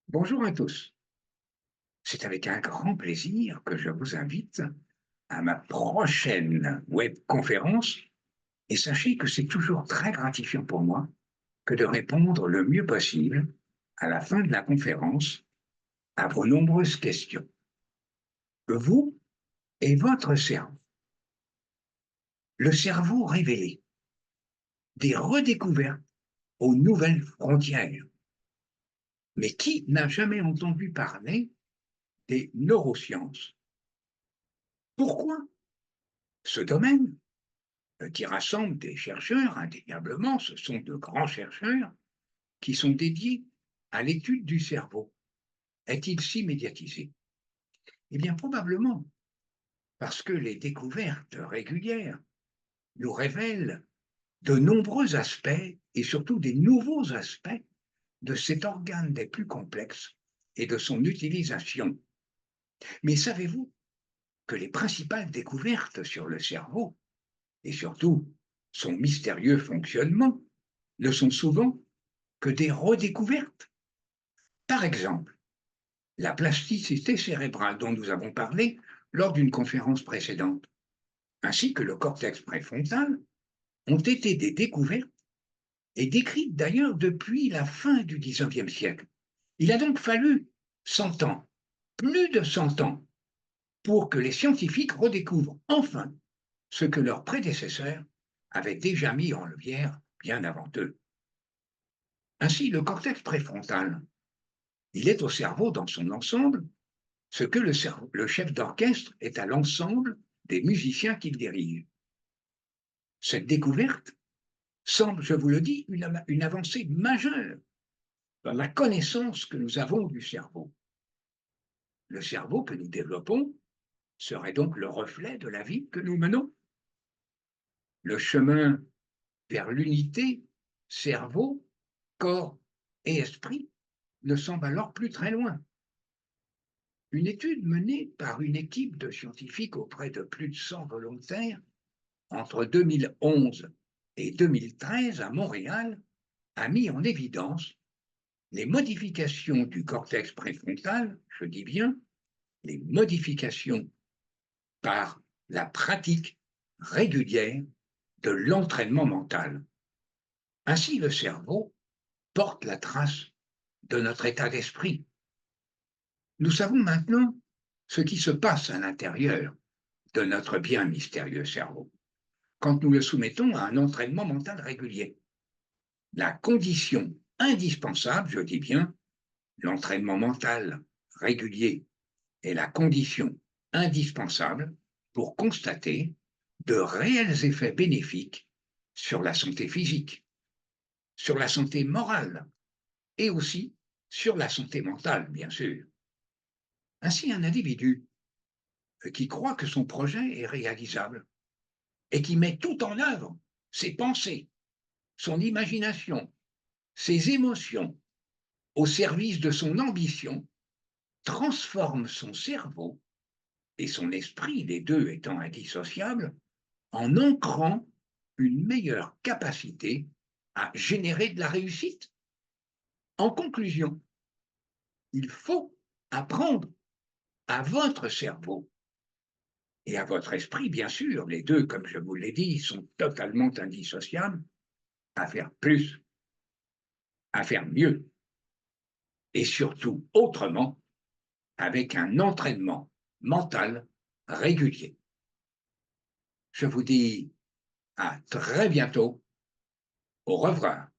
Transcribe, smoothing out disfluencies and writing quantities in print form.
Bonjour à tous. C'est avec un grand plaisir que je vous invite à ma prochaine webconférence et sachez que c'est toujours très gratifiant pour moi que de répondre le mieux possible à la fin de la conférence à vos nombreuses questions. Vous et votre cerveau. Le cerveau révélé. Des redécouvertes aux nouvelles frontières. Mais qui n'a jamais entendu parler des neurosciences? Pourquoi ce domaine qui rassemble des chercheurs, indéniablement, ce sont de grands chercheurs qui sont dédiés à l'étude du cerveau. Est-il si médiatisé? Eh bien, probablement, parce que les découvertes régulières nous révèlent de nombreux aspects et surtout des nouveaux aspects de cet organe des plus complexes et de son utilisation. Mais savez-vous que les principales découvertes sur le cerveau et surtout son mystérieux fonctionnement ne sont souvent que des redécouvertes. Par exemple, la plasticité cérébrale dont nous avons parlé lors d'une conférence précédente, ainsi que le cortex préfrontal, ont été des découvertes et décrites d'ailleurs depuis la fin du XIXe siècle. Il a donc fallu 100 ans, plus de 100 ans, pour que les scientifiques redécouvrent enfin ce que leurs prédécesseurs avaient déjà mis en lumière bien avant eux. Ainsi, le cortex préfrontal, il est au cerveau dans son ensemble ce que le chef d'orchestre est à l'ensemble des musiciens qu'il dirige. Cette découverte semble, je vous le dis, une avancée majeure dans la connaissance que nous avons du cerveau. Le cerveau que nous développons serait donc le reflet de la vie que nous menons. Le chemin vers l'unité cerveau, corps et esprit ne semble alors plus très loin. Une étude menée par une équipe de scientifiques auprès de plus de 100 volontaires entre 2011 et 2013 à Montréal a mis en évidence les modifications du cortex préfrontal, je dis bien les modifications par la pratique régulière de l'entraînement mental. Ainsi, le cerveau porte la trace de notre état d'esprit. Nous savons maintenant ce qui se passe à l'intérieur de notre bien mystérieux cerveau quand nous le soumettons à un entraînement mental régulier. La condition indispensable, je dis bien, l'entraînement mental régulier est la condition indispensable pour constater de réels effets bénéfiques sur la santé physique, sur la santé morale et aussi sur la santé mentale, bien sûr. Ainsi, un individu qui croit que son projet est réalisable et qui met tout en œuvre, ses pensées, son imagination, ses émotions, au service de son ambition, transforme son cerveau et son esprit, les deux étant indissociables, en ancrant une meilleure capacité à générer de la réussite. En conclusion, il faut apprendre à votre cerveau et à votre esprit, bien sûr, les deux, comme je vous l'ai dit, sont totalement indissociables, à faire plus, à faire mieux, et surtout autrement, avec un entraînement mental régulier. Je vous dis à très bientôt. Au revoir.